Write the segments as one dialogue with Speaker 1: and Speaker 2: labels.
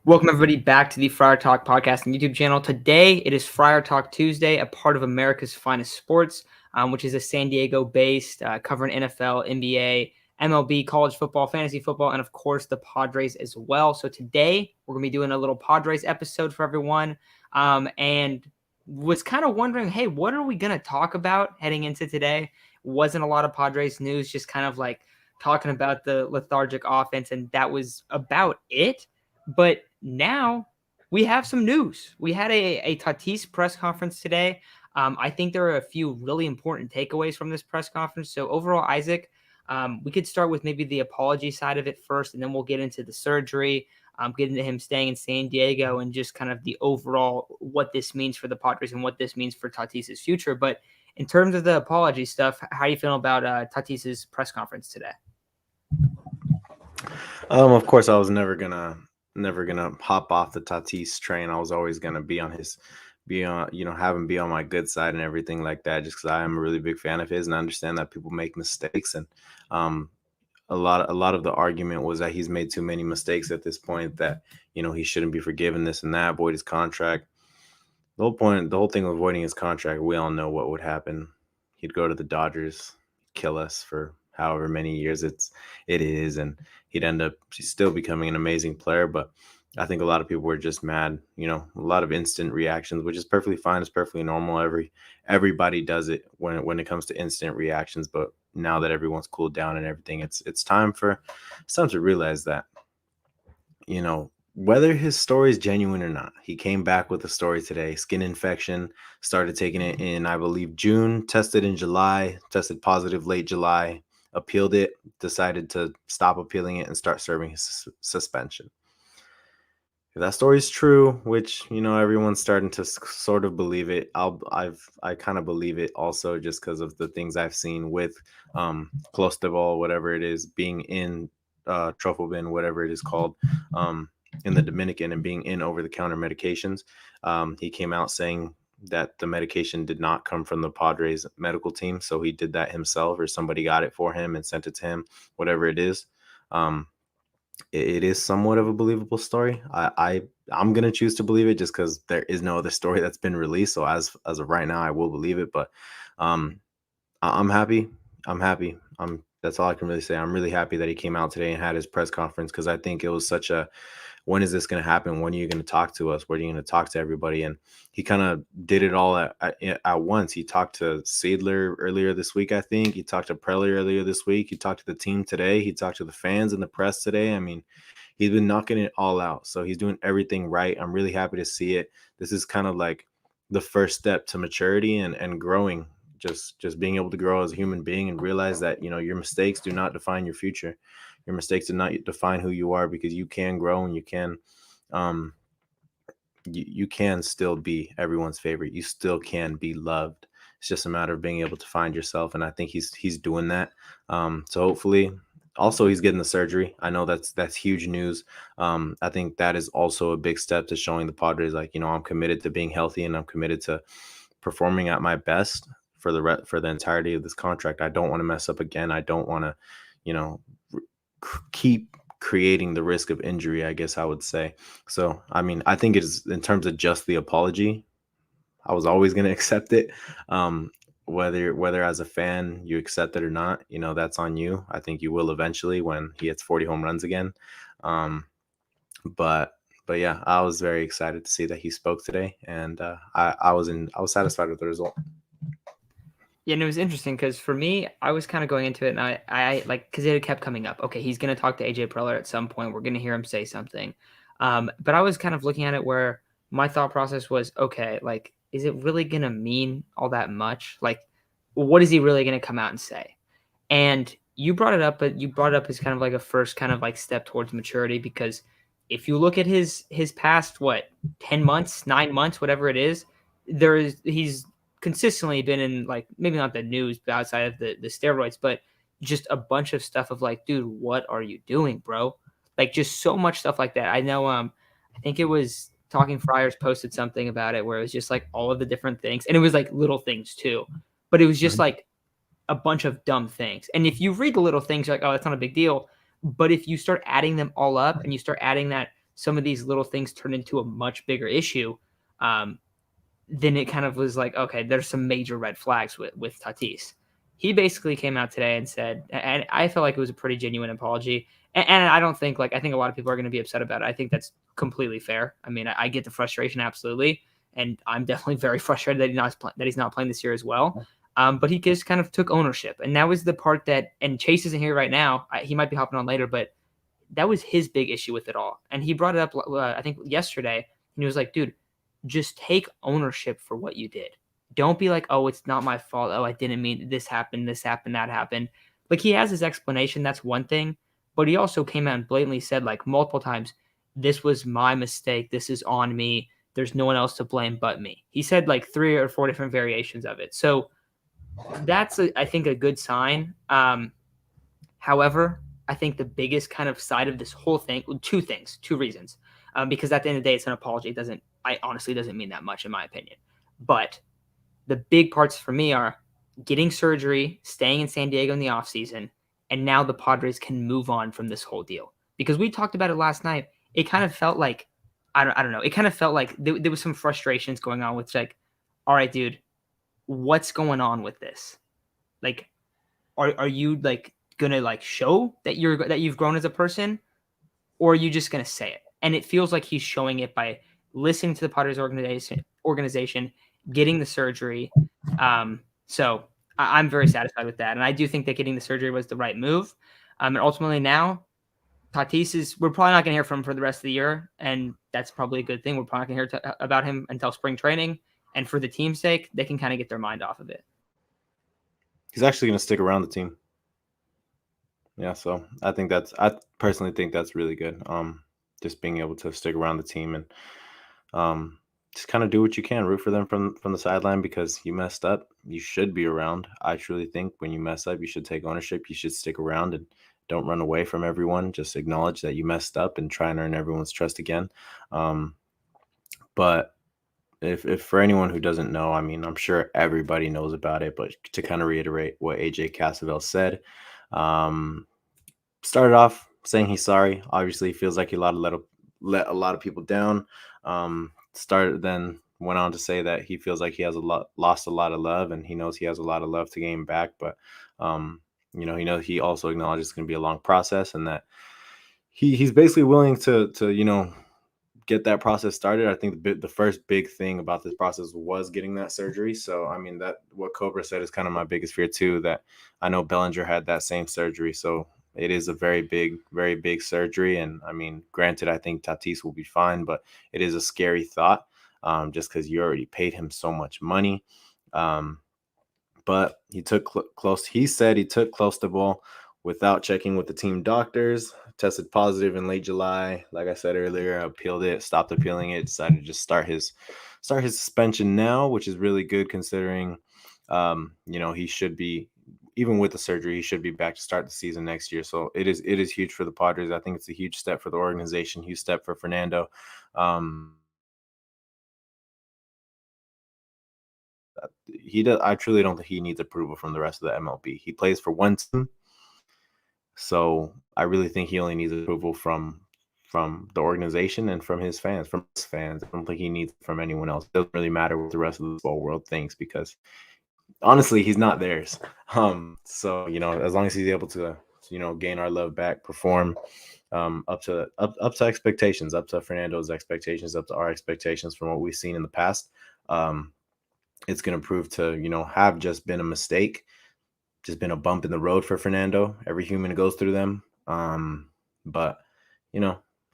Speaker 1: Welcome, everybody, back to the Friar Talk podcast and YouTube channel. Today, it is Friar Talk Tuesday, a part of America's Finest Sports, which is a San Diego-based covering NFL, NBA, MLB, college football, fantasy football, and, of course, the Padres as well. So today, we're going to be doing a little Padres episode for everyone, and was kind of wondering, hey, what are we going to talk about heading into today? Wasn't a lot of Padres news, just kind of like talking about the lethargic offense, and that was about it. But now we have some news. We had a Tatis press conference today. I think there are a few really important takeaways from this press conference. So overall, Isaac, we could start with maybe the apology side of it first, and then we'll get into the surgery, get into him staying in San Diego, and just kind of the overall what this means for the Padres and what this means for Tatis's future. But in terms of the apology stuff, how are you feeling about Tatis's press conference today?
Speaker 2: Of course, I was never gonna hop off the Tatis train. I was always gonna have him be on my good side and everything like that, just because I am a really big fan of his and I understand that people make mistakes. And a lot of the argument was that he's made too many mistakes at this point, that he shouldn't be forgiven, this and that, void his contract. The whole thing of voiding his contract, we all know what would happen. He'd go to the Dodgers, kill us for however many years it is, and he'd end up still becoming an amazing player. But I think a lot of people were just mad, a lot of instant reactions, which is perfectly fine. It's perfectly normal. Everybody does it when it comes to instant reactions. But now that everyone's cooled down and everything, it's time to realize that, whether his story is genuine or not. He came back with a story today, skin infection, started taking it in, I believe, June, tested in July, tested positive late July, appealed it, decided to stop appealing it and start serving his suspension. If that story is true, which, everyone's starting to sort of believe it, I kind of believe it also, just because of the things I've seen with Clostebol, whatever it is, being in Trofobin, whatever it is called, in the Dominican, and being in over-the-counter medications. He came out saying that the medication did not come from the Padres medical team, so he did that himself, or somebody got it for him and sent it to him, whatever it is. It is somewhat of a believable story. I'm gonna choose to believe it just because there is no other story that's been released. So as of right now, I will believe it. But I'm happy. That's all I can really say. I'm really happy that he came out today and had his press conference, because I think it was such a, when is this going to happen? When are you going to talk to us? When are you going to talk to everybody? And he kind of did it all at once. He talked to Sadler earlier this week, I think. He talked to Prelli earlier this week. He talked to the team today. He talked to the fans and the press today. I mean, he's been knocking it all out. So he's doing everything right. I'm really happy to see it. This is kind of like the first step to maturity and growing. Just being able to grow as a human being and realize that, your mistakes do not define your future. Your mistakes do not define who you are, because you can grow and you can you can still be everyone's favorite. You still can be loved. It's just a matter of being able to find yourself, and I think he's doing that. So hopefully, also he's getting the surgery. I know that's huge news. I think that is also a big step to showing the Padres, like, I'm committed to being healthy and I'm committed to performing at my best for the entirety of this contract. I don't want to mess up again. I don't want to, keep creating the risk of injury, I guess I would say. So, I mean, I think it is, in terms of just the apology, I was always going to accept it. Whether as a fan you accept it or not, that's on you. I think you will eventually when he hits 40 home runs again. But yeah, I was very excited to see that he spoke today, and I was satisfied with the result.
Speaker 1: Yeah, and it was interesting because for me, I was kind of going into it, and I like, because it kept coming up. Okay, he's going to talk to AJ Preller at some point. We're going to hear him say something. But I was kind of looking at it where my thought process was, okay, like, is it really going to mean all that much? Like, what is he really going to come out and say? And you brought it up, but you brought it up as kind of like a first kind of like step towards maturity, because if you look at his past, 10 months, 9 months, whatever it is, he's consistently been in, like, maybe not the news, but outside of the steroids, but just a bunch of stuff of like, dude, what are you doing, bro? Like, just so much stuff like that. I know, I think it was Talking Friars posted something about it where it was just like all of the different things, and it was like little things too, but it was just like a bunch of dumb things. And if you read the little things, you're like, oh, that's not a big deal. But if you start adding them all up and you start adding that some of these little things turned into a much bigger issue, then it kind of was like, okay, there's some major red flags with Tatis. He basically came out today and said, and I felt like it was a pretty genuine apology. And I don't think I think a lot of people are going to be upset about it. I think that's completely fair. I mean, I get the frustration absolutely, and I'm definitely very frustrated that he's not playing this year as well. But he just kind of took ownership, and that was the part that. And Chase isn't here right now. He might be hopping on later, but that was his big issue with it all. And he brought it up, I think yesterday, and he was like, "Dude, just take ownership for what you did. Don't be like, oh, it's not my fault. Oh, I didn't mean this happened, that happened." Like, he has his explanation. That's one thing. But he also came out and blatantly said, like, multiple times, this was my mistake. This is on me. There's no one else to blame but me. He said like 3 or 4 different variations of it. So that's, I think, a good sign. However, I think the biggest kind of side of this whole thing, two reasons. Because at the end of the day, it's an apology. I honestly doesn't mean that much in my opinion. But the big parts for me are getting surgery, staying in San Diego in the offseason, and now the Padres can move on from this whole deal. Because we talked about it last night. It kind of felt like, I don't know. It kind of felt like there was some frustrations going on with like, all right, dude, what's going on with this? Like, are you like gonna like show that you've grown as a person, or are you just gonna say it? And it feels like he's showing it by listening to the Padres organization, getting the surgery. So I'm very satisfied with that, and I do think that getting the surgery was the right move. And ultimately now, we're probably not going to hear from him for the rest of the year, and that's probably a good thing. We're probably not going to hear about him until spring training, and for the team's sake, they can kind of get their mind off of it.
Speaker 2: He's actually going to stick around the team. Yeah, so I personally think that's really good. Just being able to stick around the team and just kind of do what you can, root for them from the sideline, because you messed up. You should be around. I truly think when you mess up, you should take ownership. You should stick around and don't run away from everyone. Just acknowledge that you messed up and try and earn everyone's trust again. But if for anyone who doesn't know, I mean, I'm sure everybody knows about it, but to kind of reiterate what AJ Cassavell said, started off saying he's sorry. Obviously, feels like he let a lot of people down. Then went on to say that he feels like he has lost a lot of love, and he knows he has a lot of love to gain back. But he also acknowledges it's going to be a long process, and that he's basically willing to get that process started. I think the first big thing about this process was getting that surgery. So, I mean, that what Cobra said is kind of my biggest fear too, that I know Bellinger had that same surgery. So it is a very big surgery. And I mean, granted, I think Tatis will be fine, but it is a scary thought, just because you already paid him so much money. But he took close. He said he took close to ball without checking with the team doctors. Tested positive in late July. Like I said earlier, appealed it, stopped appealing it, decided to just start his suspension now, which is really good considering, he should be, even with the surgery, he should be back to start the season next year. So it is huge for the Padres. I think it's a huge step for the organization, huge step for Fernando. I truly don't think he needs approval from the rest of the MLB. He plays for one team. So I really think he only needs approval from the organization and from his fans. I don't think he needs it from anyone else. It doesn't really matter what the rest of the baseball world thinks, because honestly, he's not theirs. So as long as he's able to gain our love back, perform up to expectations, up to Fernando's expectations, up to our expectations from what we've seen in the past, it's going to prove to have just been a mistake. Just been a bump in the road for Fernando. Every human goes through them. But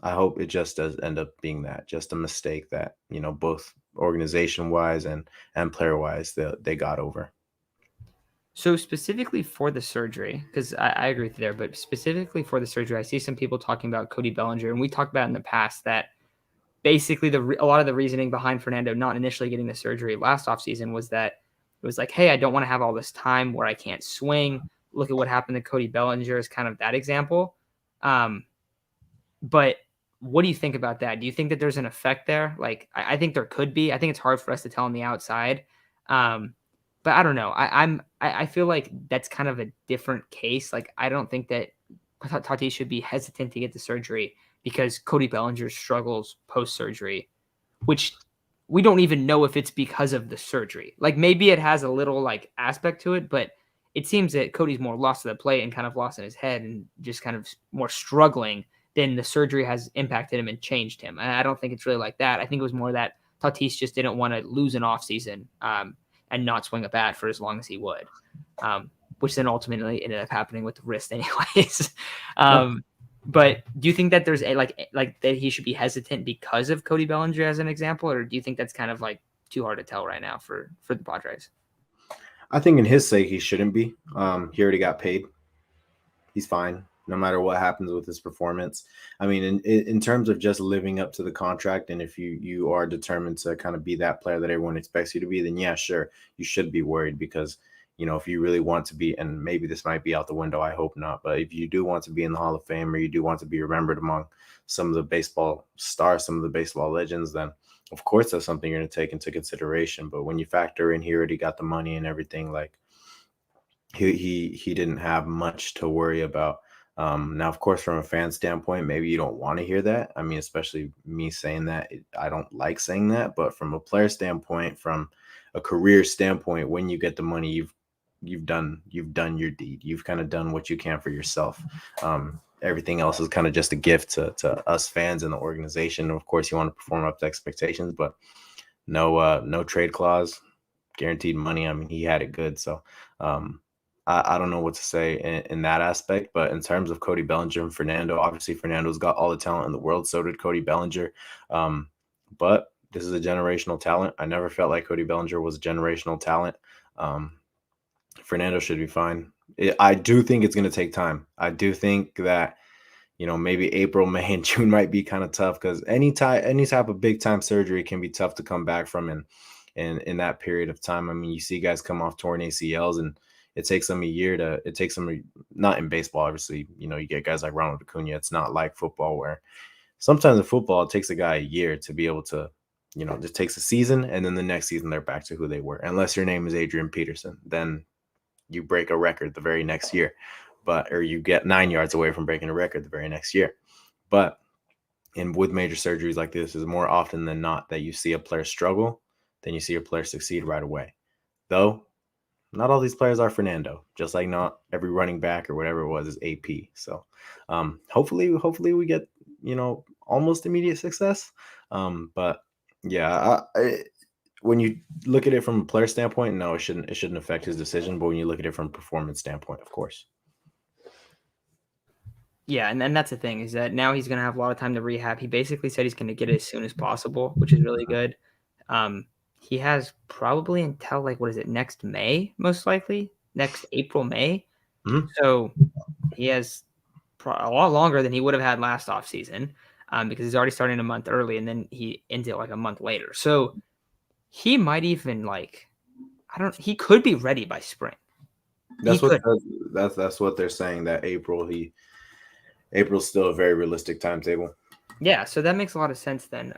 Speaker 2: I hope it just does end up being that, just a mistake that, both organization wise and player wise, they got over.
Speaker 1: So specifically for the surgery, because I agree with you there, but specifically for the surgery, I see some people talking about Cody Bellinger, and we talked about in the past that basically a lot of the reasoning behind Fernando not initially getting the surgery last offseason was that it was like, hey, I don't want to have all this time where I can't swing. Look at what happened to Cody Bellinger is kind of that example. But what do you think about that? Do you think that there's an effect there? Like, I think there could be. I think it's hard for us to tell on the outside. But I don't know. I feel like that's kind of a different case. Like, I don't think that Tatis should be hesitant to get the surgery because Cody Bellinger struggles post-surgery, which we don't even know if it's because of the surgery. Like maybe it has a little like aspect to it, but it seems that Cody's more lost to the plate and kind of lost in his head and just kind of more struggling than the surgery has impacted him and changed him. I don't think it's really like that. I think it was more that Tatis just didn't want to lose an offseason and not swing a bat for as long as he would, which then ultimately ended up happening with the wrist anyways. But do you think that there's a like that he should be hesitant because of Cody Bellinger as an example, or do you think that's kind of like too hard to tell right now for the Padres?
Speaker 2: I think in his sake, he shouldn't be. He already got paid. He's fine, no matter what happens with his performance. I mean, in terms of just living up to the contract, and if you are determined to kind of be that player that everyone expects you to be, then yeah, sure, you should be worried because, you know, if you really want to be, and maybe this might be out the window, I hope not, but if you do want to be in the Hall of Fame or you do want to be remembered among some of the baseball stars, some of the baseball legends, then of course that's something you're going to take into consideration. But when you factor in he already got the money and everything, like he didn't have much to worry about. Now, of course, from a fan standpoint, maybe you don't want to hear that. I mean, especially me saying that, I don't like saying that. But from a player standpoint, from a career standpoint, when you get the money, you've done your deed. You've kind of done what you can for yourself. Everything else is kind of just a gift to us fans and the organization. Of course, you want to perform up to expectations, but no trade clause, guaranteed money. I mean, he had it good. So I don't know what to say in that aspect, but in terms of Cody Bellinger and Fernando, obviously Fernando's got all the talent in the world. So did Cody Bellinger. But this is a generational talent. I never felt like Cody Bellinger was a generational talent. Fernando should be fine. I do think it's going to take time. I do think that, you know, maybe April, May, and June might be kind of tough because any type of big time surgery can be tough to come back from in that period of time. I mean, you see guys come off torn ACLs and it takes them a year it takes them, not in baseball, obviously, you know, you get guys like Ronald Acuna. It's not like football where sometimes in football, it takes a guy a year to be able to, you know, just takes a season and then the next season they're back to who they were. Unless your name is Adrian Peterson, then you break a record the very next year, or you get 9 yards away from breaking a record the very next year. But with major surgeries like this, is more often than not that you see a player struggle than you see a player succeed right away. Though not all these players are Fernando, just like not every running back or whatever it was is AP. So hopefully we get, you know, almost immediate success. But yeah, when you look at it from a player standpoint, no, it shouldn't affect his decision. But when you look at it from a performance standpoint, of course.
Speaker 1: Yeah, and that's the thing is that now he's going to have a lot of time to rehab. He basically said he's going to get it as soon as possible, which is really good. He has probably until like, what is it, next May, most likely? Next April, May.
Speaker 2: Mm-hmm.
Speaker 1: So he has a lot longer than he would have had last offseason because he's already starting a month early and then he ends it like a month later. So he might even he could be ready by spring.
Speaker 2: That's what they're saying, that April's still a very realistic timetable.
Speaker 1: Yeah, so that makes a lot of sense then.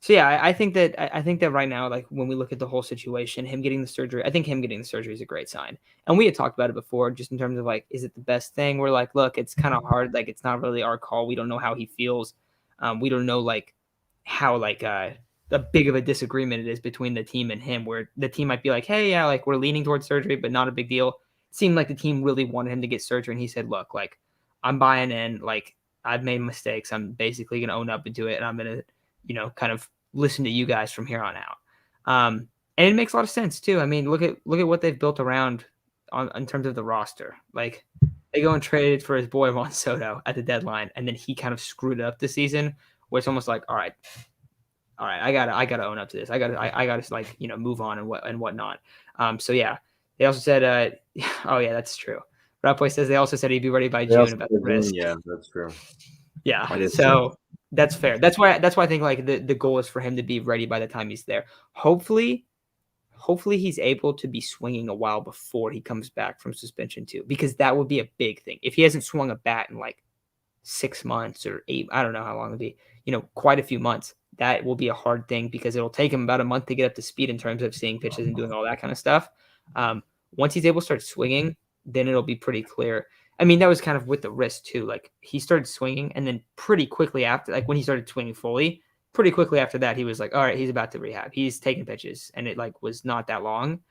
Speaker 1: So yeah, I think that right now, like when we look at the whole situation, him getting the surgery is a great sign. And we had talked about it before, just in terms of like, is it the best thing? We're like, look, it's kind of hard. Like, it's not really our call. We don't know how he feels. We don't know like how like a big of a disagreement it is between the team and him, where the team might be like, hey, yeah, like we're leaning towards surgery, but not a big deal. It seemed like the team really wanted him to get surgery, and he said, look, like I'm buying in. Like I've made mistakes. I'm basically gonna own up into it, and I'm gonna, you know, kind of listen to you guys from here on out. And it makes a lot of sense too. I mean, look at what they've built around in terms of the roster. Like they go and traded for his boy Juan Soto at the deadline, and then he kind of screwed up the season, where it's almost like, all right, I gotta own up to this. I gotta like, you know, move on and whatnot. So yeah, they also said, oh yeah, that's true. Rapboy says they also said he'd be ready by June about the wrist.
Speaker 2: Yeah, that's true.
Speaker 1: Yeah, so that's fair. That's why I think like the goal is for him to be ready by the time he's there. Hopefully he's able to be swinging a while before he comes back from suspension too, because that would be a big thing. If he hasn't swung a bat in like 6 months or 8, I don't know how long it'll be, you know, quite a few months, that will be a hard thing because it'll take him about a month to get up to speed in terms of seeing pitches and doing all that kind of stuff. Once he's able to start swinging, then it'll be pretty clear. I mean, that was kind of with the wrist too. Like he started swinging, and then pretty quickly after, like when he started swinging fully, pretty quickly after that, he was like, all right, he's about to rehab. He's taking pitches, and it like was not that long.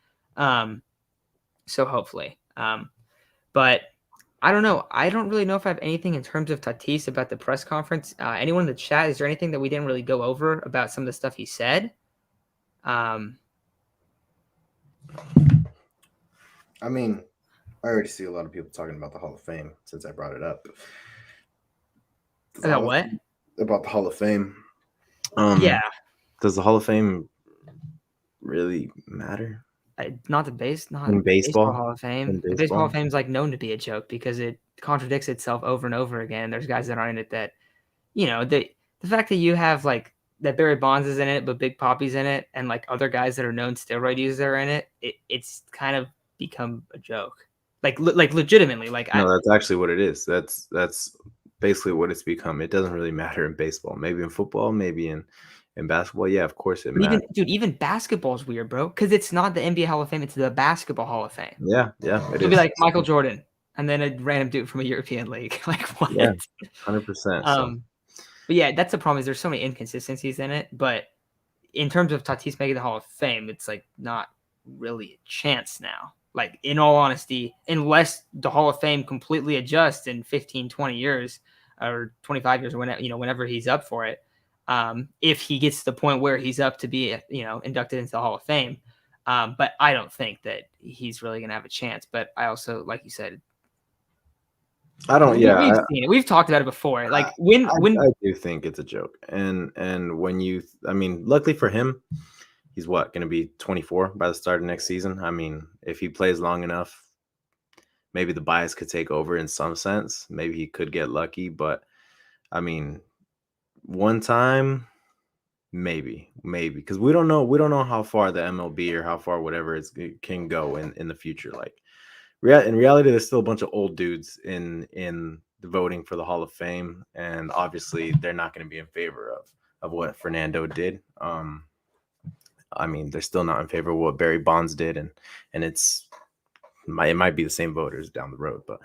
Speaker 1: So hopefully, but I don't know. I don't really know if I have anything in terms of Tatis about the press conference. Anyone in the chat, is there anything that we didn't really go over about some of the stuff he said?
Speaker 2: I mean, I already see a lot of people talking about the Hall of Fame since I brought it up.
Speaker 1: About what?
Speaker 2: About the Hall of Fame.
Speaker 1: Yeah.
Speaker 2: Does the Hall of Fame really matter?
Speaker 1: Not
Speaker 2: in
Speaker 1: baseball Hall of Fame. The baseball Hall of Fame is like known to be a joke because it contradicts itself over and over again. There's guys that are in it that, the fact that you have like that Barry Bonds is in it, but Big Papi's in it, and like other guys that are known steroid users are in it, it's kind of become a joke. Like legitimately,
Speaker 2: no, that's actually what it is. That's basically what it's become. It doesn't really matter in baseball. Maybe in football, maybe in basketball. Yeah, of course it matters.
Speaker 1: Even basketball is weird, bro, because it's not the NBA Hall of Fame; it's the Basketball Hall of Fame.
Speaker 2: Yeah,
Speaker 1: it'll be like Michael Jordan, and then a random dude from a European league. Like what?
Speaker 2: Yeah, 100%.
Speaker 1: But yeah, that's the problem. Is there's so many inconsistencies in it. But in terms of Tatis making the Hall of Fame, it's like not really a chance now. Like in all honesty, unless the Hall of Fame completely adjusts in 15, 20 years or 25 years or whenever he's up for it. If he gets to the point where he's up to be, inducted into the Hall of Fame. But I don't think that he's really going to have a chance. But I also, like you said,
Speaker 2: I don't. Yeah,
Speaker 1: we've seen it. We've talked about it before. Like when
Speaker 2: I do think it's a joke, and when luckily for him, he's going to be 24 by the start of next season. I mean, if he plays long enough, maybe the bias could take over in some sense. Maybe he could get lucky, but I mean, one time, maybe, because we don't know how far the MLB or how far whatever it can go in the future. Like, in reality, there's still a bunch of old dudes in the voting for the Hall of Fame, and obviously they're not going to be in favor of what Fernando did. I mean, they're still not in favor of what Barry Bonds did, and it might be the same voters down the road, but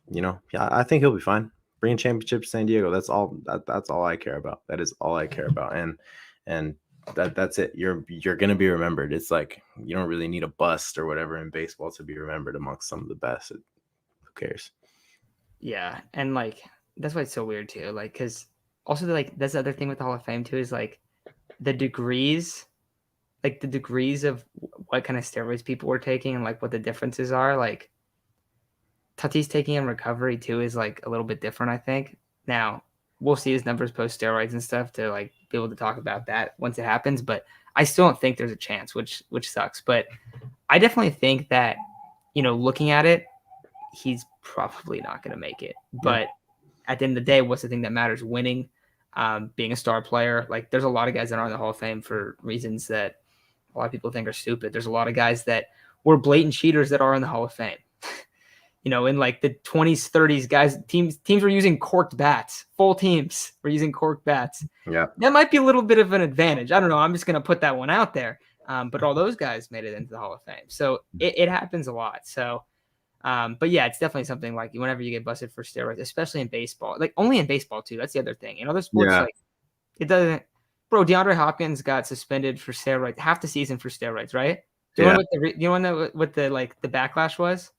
Speaker 2: yeah, I think he'll be fine. Bringing championship to San Diego, that's all I care about. That is all I care about, and that's it. You're gonna be remembered. It's like you don't really need a bust or whatever in baseball to be remembered amongst some of the best. Who cares?
Speaker 1: Yeah, and like that's why it's so weird too. Like, because also like that's the other thing with the Hall of Fame too is like the degrees of what kind of steroids people were taking and like what the differences are. Like Tatis taking in recovery too is like a little bit different, I think. Now we'll see his numbers post steroids and stuff to like be able to talk about that once it happens. But I still don't think there's a chance, which sucks. But I definitely think that, looking at it, he's probably not going to make it. But at the end of the day, what's the thing that matters? Winning, being a star player. Like there's a lot of guys that are in the Hall of Fame for reasons that a lot of people think are stupid. There's a lot of guys that were blatant cheaters that are in the Hall of Fame. In like the 20s, 30s, guys, teams were using corked bats. Full teams were using corked bats.
Speaker 2: Yeah,
Speaker 1: that might be a little bit of an advantage. I don't know. I'm just going to put that one out there. But all those guys made it into the Hall of Fame. So it happens a lot. So, but yeah, it's definitely something like whenever you get busted for steroids, especially in baseball, like only in baseball too. That's the other thing. In other sports, like it doesn't. Bro, DeAndre Hopkins got suspended for steroids half the season for steroids, right? Do you know what the backlash was?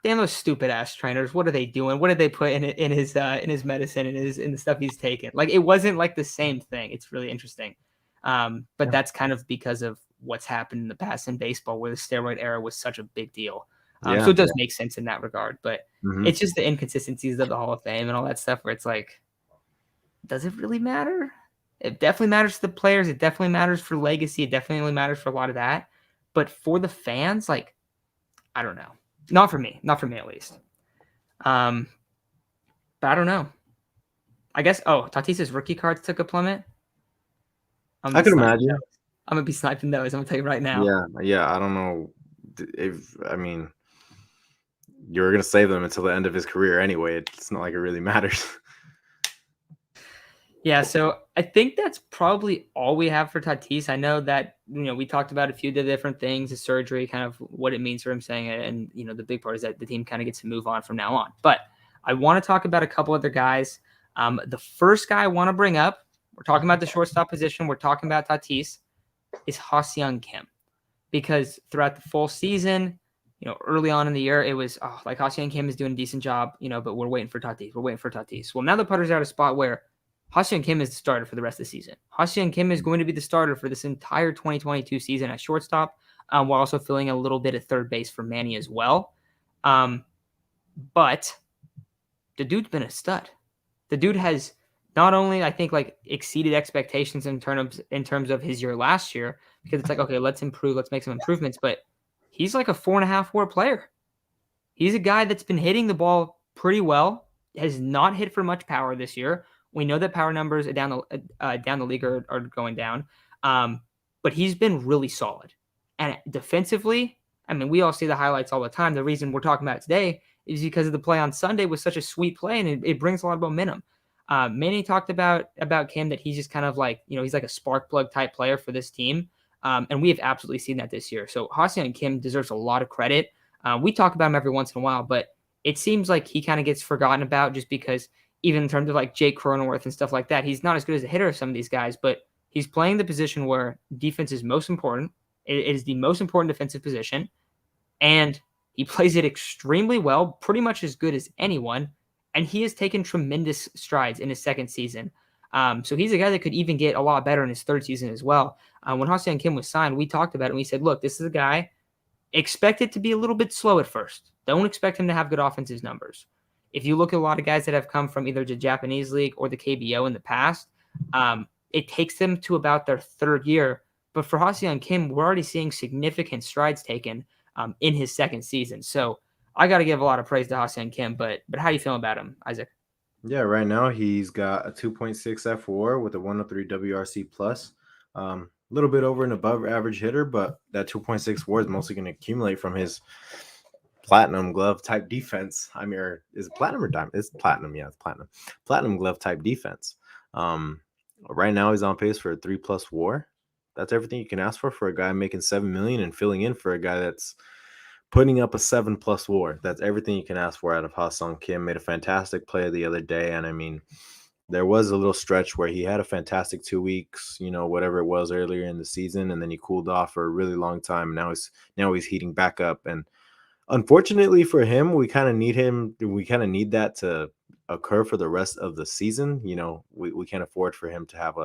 Speaker 1: Damn those stupid ass trainers! What are they doing? What did they put in his medicine in the stuff he's taking? Like it wasn't like the same thing. It's really interesting, but that's kind of because of what's happened in the past in baseball, where the steroid era was such a big deal. So it does make sense in that regard, but it's just the inconsistencies of the Hall of Fame and all that stuff where it's like, does it really matter? It definitely matters to the players. It definitely matters for legacy. It definitely matters for a lot of that. But for the fans, like, I don't know. Not for me at least. But I don't know. I guess, Tatis's rookie cards took a plummet.
Speaker 2: I can imagine.
Speaker 1: I'm going to be sniping those. I'm going to tell you right now.
Speaker 2: Yeah. I don't know you're going to save them until the end of his career anyway. It's not like it really matters.
Speaker 1: Yeah, so I think that's probably all we have for Tatis. I know that, we talked about a few of the different things, the surgery, kind of what it means for him saying it. And, the big part is that the team kind of gets to move on from now on. But I want to talk about a couple other guys. The first guy I want to bring up, we're talking about the shortstop position. We're talking about Tatis, is Seong Kim. Because throughout the full season, early on in the year, it was like Ha-Seong Kim is doing a decent job, but we're waiting for Tatis. We're waiting for Tatis. Well, now the putter's at a spot where Ha-Seong Kim is the starter for the rest of the season. Ha-Seong Kim is going to be the starter for this entire 2022 season at shortstop, while also filling a little bit at third base for Manny as well. But the dude's been a stud. The dude has not only, I think, like exceeded expectations in terms of his year last year, because it's like, okay, let's improve, let's make some improvements, but he's like a 4.5 WAR player. He's a guy that's been hitting the ball pretty well, has not hit for much power this year. We know that power numbers down the league are going down, but he's been really solid. And defensively, I mean, we all see the highlights all the time. The reason we're talking about it today is because of the play on Sunday was such a sweet play, and it brings a lot of momentum. Manny talked about Kim, that he's just kind of like, he's like a spark plug type player for this team. And we have absolutely seen that this year. So Ha-Seong Kim deserves a lot of credit. We talk about him every once in a while, but it seems like he kind of gets forgotten about just because even in terms of like Jake Cronenworth and stuff like that, he's not as good as a hitter as some of these guys, but he's playing the position where defense is most important. It is the most important defensive position, and he plays it extremely well, pretty much as good as anyone, and he has taken tremendous strides in his second season. So he's a guy that could even get a lot better in his third season as well. When Ha-Seong Kim was signed, we talked about it, and we said, look, this is a guy, expect it to be a little bit slow at first. Don't expect him to have good offensive numbers. If you look at a lot of guys that have come from either the Japanese league or the KBO in the past, it takes them to about their third year. But for Ha-Seong Kim, we're already seeing significant strides taken in his second season. So I got to give a lot of praise to Ha-Seong Kim. But how do you feel about him, Isaac?
Speaker 2: Yeah, right now he's got a 2.6 F4 with a 103 WRC plus. A little bit over and above average hitter, but that 2.6 WAR is mostly going to accumulate from his platinum glove type defense. I mean, is it platinum or diamond? It's platinum. Yeah, it's platinum. Platinum glove type defense. Right now he's on pace for a 3+ WAR. That's everything you can ask for a guy making $7 million and filling in for a guy that's putting up a 7+ WAR. That's everything you can ask for out of Ha-Seong Kim. Made a fantastic play the other day, and I mean, there was a little stretch where he had a fantastic 2 weeks, whatever it was earlier in the season, and then he cooled off for a really long time. Now he's heating back up, and unfortunately for him, we kind of need him. We kind of need that to occur for the rest of the season. We can't afford for him to have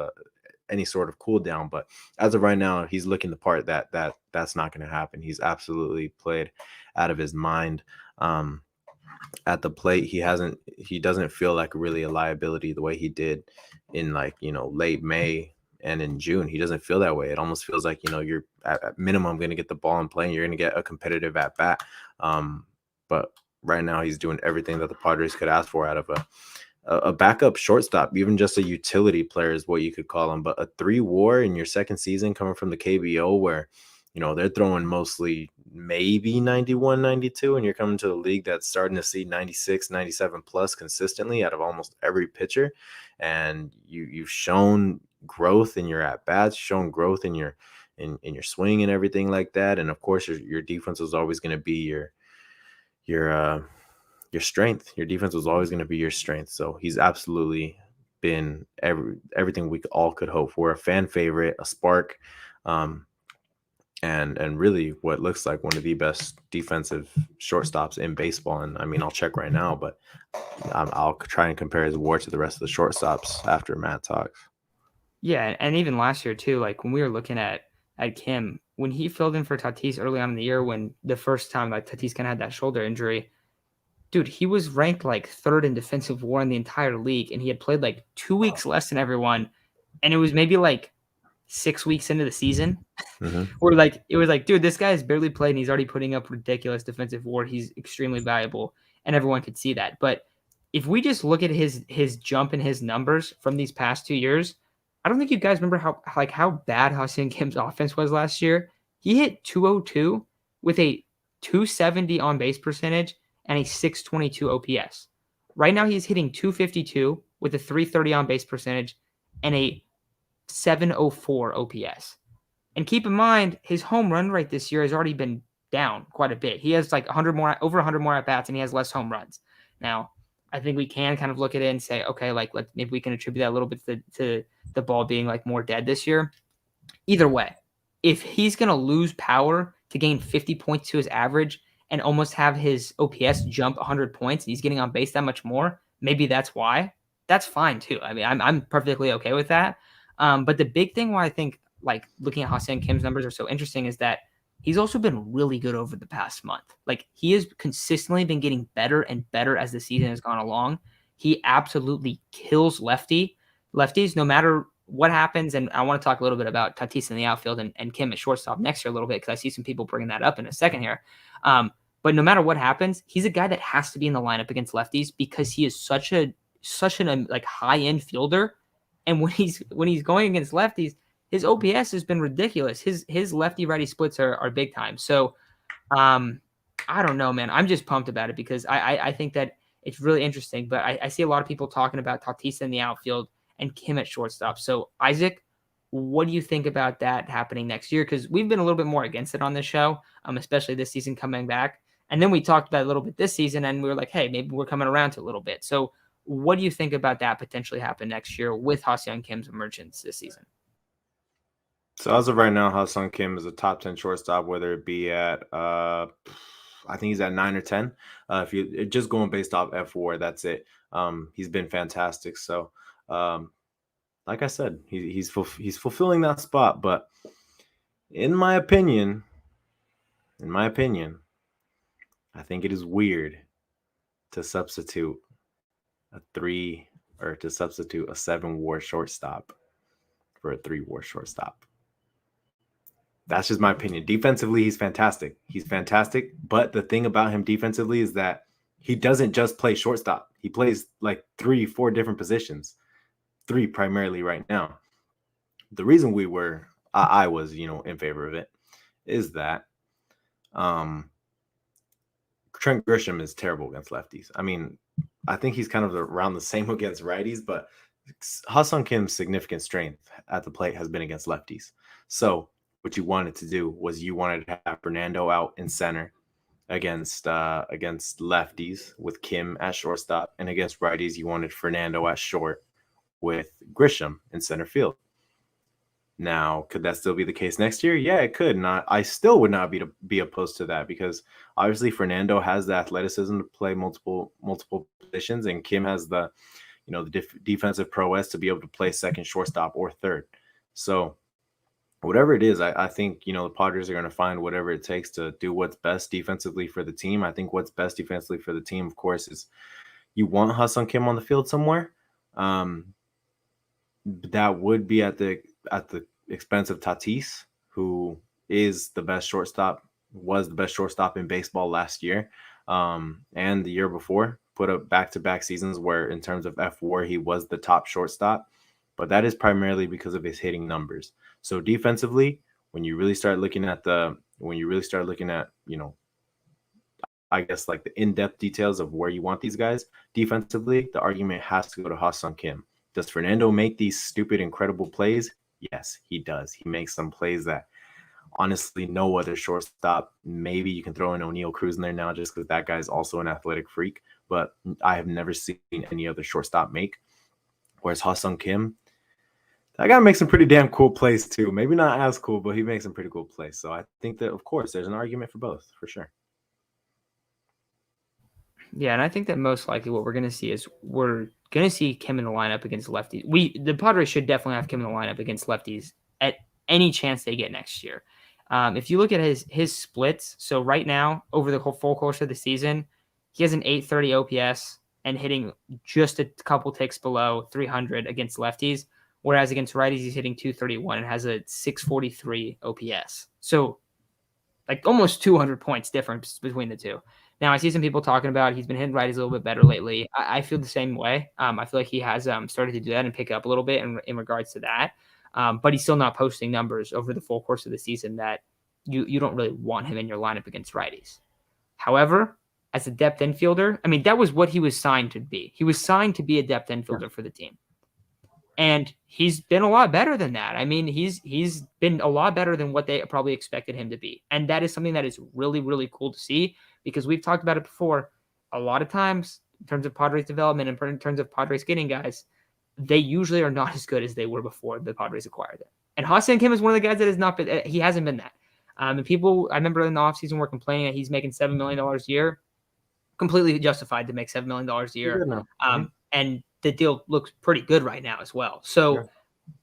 Speaker 2: any sort of cool down, but as of right now, he's looking the part that's not going to happen. He's absolutely played out of his mind. At the plate, he doesn't feel like really a liability the way he did in late May and in June. He doesn't feel that way. It almost feels like, you're at minimum going to get the ball in play and you're going to get a competitive at bat. But right now he's doing everything that the Padres could ask for out of a backup shortstop, even just a utility player is what you could call him. But a 3 WAR in your second season coming from the KBO where, they're throwing mostly maybe 91, 92, and you're coming to the league that's starting to see 96, 97 plus consistently out of almost every pitcher. And you've shown growth in your at-bats, shown growth in your swing and everything like that. And of course, your defense is always going to be your strength. Your defense was always going to be your strength. So he's absolutely been everything we all could hope for. A fan favorite, a spark, and really what looks like one of the best defensive shortstops in baseball. And I mean, I'll check right now, but I'll try and compare his WAR to the rest of the shortstops after Matt talks.
Speaker 1: Yeah, and even last year too, like when we were looking at Kim, when he filled in for Tatis early on in the year, when the first time like Tatis kind of had that shoulder injury, dude, he was ranked like third in defensive WAR in the entire league, and he had played like 2 weeks less than everyone, and it was maybe like 6 weeks into the season, where like it was like, dude, this guy has barely played, and he's already putting up ridiculous defensive WAR. He's extremely valuable, and everyone could see that. But if we just look at his jump in his numbers from these past 2 years, I don't think you guys remember how bad Ha-Seong Kim's offense was last year. He hit 202 with a 270 on base percentage and a 622 OPS. Right now he's hitting 252 with a 330 on base percentage and a 704 OPS. And keep in mind, his home run rate this year has already been down quite a bit. He has like over 100 more at bats, and he has less home runs. Now, I think we can kind of look at it and say, okay, like maybe we can attribute that a little bit to the ball being like more dead this year. Either way, if he's going to lose power to gain 50 points to his average and almost have his OPS jump 100 points, and he's getting on base that much more, maybe that's why. That's fine too. I mean, I'm perfectly okay with that. But the big thing why I think like looking at Ha-Seong Kim's numbers are so interesting is that he's also been really good over the past month. Like he has consistently been getting better and better as the season has gone along. He absolutely kills lefties, no matter what happens. And I want to talk a little bit about Tatis in the outfield and Kim at shortstop next year a little bit, because I see some people bringing that up in a second here. But no matter what happens, he's a guy that has to be in the lineup against lefties because he is such an like high end fielder. And when he's going against lefties, his OPS has been ridiculous. His lefty righty splits are big time. So I don't know, man. I'm just pumped about it because I think that it's really interesting. But I see a lot of people talking about Tatis in the outfield and Kim at shortstop. So Isaac, what do you think about that happening next year? Because we've been a little bit more against it on this show, especially this season coming back. And then we talked about it a little bit this season, and we were like, hey, maybe we're coming around to a little bit. So what do you think about that potentially happen next year with Ha-Seong Kim's emergence this season?
Speaker 2: So as of right now, Ha-Seong Kim is a top 10 shortstop, whether it be at I think he's at 9 or 10. If you just going based off F4, that's it. He's been fantastic. So like I said, he's fulfilling that spot. But in my opinion, I think it is weird to substitute a 7-WAR shortstop for a 3-WAR shortstop. That's just my opinion. Defensively, he's fantastic. But the thing about him defensively is that he doesn't just play shortstop. He plays like 3-4 different positions. 3 primarily right now. The reason I was, in favor of it is that Trent Grisham is terrible against lefties. I mean, I think he's kind of around the same against righties, but Ha-Seong Kim's significant strength at the plate has been against lefties. So what you wanted to do was you wanted to have Fernando out in center against lefties with Kim at shortstop, and against righties you wanted Fernando at short with Grisham in center field. Now, could that still be the case next year? Yeah, it could. I still would not be opposed to that, because obviously Fernando has the athleticism to play multiple positions, and Kim has the defensive prowess to be able to play second, shortstop, or third. So whatever it is, I think, the Padres are going to find whatever it takes to do what's best defensively for the team. I think what's best defensively for the team, of course, is you want Ha-Seong Kim on the field somewhere. That would be at the expense of Tatis, who is the best shortstop, was the best shortstop in baseball last year, and the year before. Put up back-to-back seasons where, in terms of F4, he was the top shortstop. But that is primarily because of his hitting numbers. So defensively, when you really start looking at I guess like the in-depth details of where you want these guys defensively, the argument has to go to Ha-Seong Kim. Does Fernando make these stupid, incredible plays? Yes, he does. He makes some plays that honestly no other shortstop. Maybe you can throw in O'Neal Cruz in there now just because that guy's also an athletic freak, but I have never seen any other shortstop make. Whereas Ha-Seong Kim, that guy makes some pretty damn cool plays too. Maybe not as cool, but he makes some pretty cool plays. So I think that, of course, there's an argument for both, for sure.
Speaker 1: Yeah, and I think that most likely what we're going to see is we're going to see Kim in the lineup against lefties. The Padres should definitely have Kim in the lineup against lefties at any chance they get next year. If you look at his splits, so right now, over the full course of the season, he has an 830 OPS and hitting just a couple ticks below 300 against lefties, whereas against righties, he's hitting 231 and has a 643 OPS. So like almost 200 points difference between the two. Now, I see some people talking about he's been hitting righties a little bit better lately. I feel the same way. I feel like he has started to do that and pick up a little bit in regards to that. But he's still not posting numbers over the full course of the season that you don't really want him in your lineup against righties. However, as a depth infielder, I mean, that was what he was signed to be. He was signed to be a depth infielder for the team. And he's been a lot better than that. I mean, he's been a lot better than what they probably expected him to be. And that is something that is really, really cool to see because we've talked about it before. A lot of times, in terms of Padres development and in terms of Padres getting guys, they usually are not as good as they were before the Padres acquired them. And Ha-Seong Kim is one of the guys that has not been, he hasn't been that. And people, I remember in the offseason were complaining that he's making $7 million a year. Completely justified to make $7 million a year. And the deal looks pretty good right now as well. So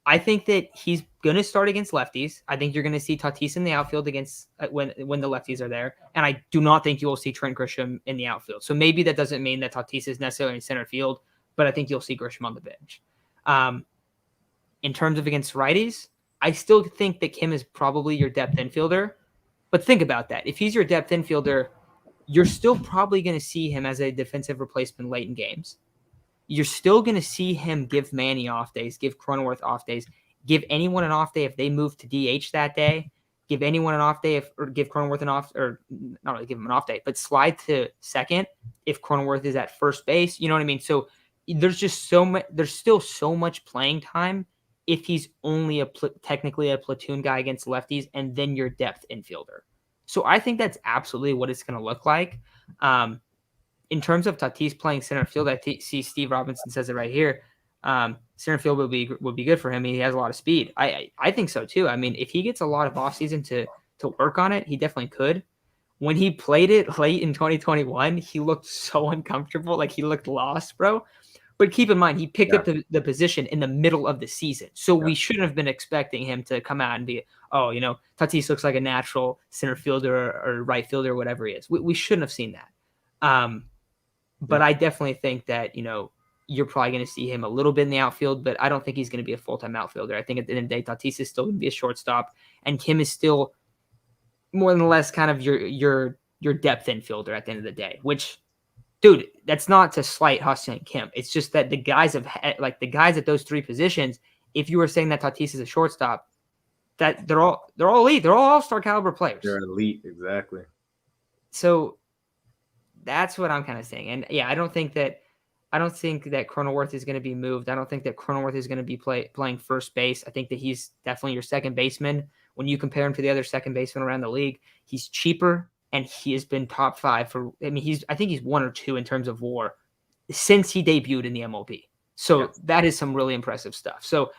Speaker 1: I think that he's going to start against lefties. I think you're going to see Tatis in the outfield against when the lefties are there. And I do not think you will see Trent Grisham in the outfield. So maybe that doesn't mean that Tatis is necessarily in center field, but I think you'll see Grisham on the bench. In terms of against righties, I still think that Kim is probably your depth infielder. But think about that. If he's your depth infielder, you're still probably going to see him as a defensive replacement late in games. You're still going to see him give Manny off days, give Cronenworth off days, give anyone an off day if they move to DH that day, give anyone an off day or give Cronenworth an off, or not really give him an off day, but slide to second if Cronenworth is at first base. You know what I mean? So there's just there's still so much playing time if he's only technically a platoon guy against lefties and then your depth infielder. So I think that's absolutely what it's going to look like. In terms of Tatis playing center field, I see Steve Robinson says it right here. Center field would be good for him. He has a lot of speed. I think so too. I mean, if he gets a lot of offseason to work on it, he definitely could. When he played it late in 2021, he looked so uncomfortable. Like he looked lost, bro. But keep in mind, he picked up the position in the middle of the season. So we shouldn't have been expecting him to come out and be, Tatis looks like a natural center fielder or right fielder or whatever he is. We shouldn't have seen that. But I definitely think that, you're probably going to see him a little bit in the outfield, but I don't think he's going to be a full-time outfielder. I think at the end of the day, Tatis is still going to be a shortstop, and Kim is still more than less kind of your depth infielder at the end of the day, which, dude, that's not to slight Ha-Seong Kim. It's just that the guys at those three positions, if you were saying that Tatis is a shortstop, that they're all elite. They're all all-star caliber players.
Speaker 2: They're elite, exactly.
Speaker 1: So that's what I'm kind of saying. And yeah, I don't think that Cronenworth is going to be moved. I don't think that Cronenworth is going to be playing first base. I think that he's definitely your second baseman. When you compare him to the other second baseman around the league, he's cheaper and he has been top five I think he's 1 or 2 in terms of WAR since he debuted in the MLB. So that is some really impressive stuff. So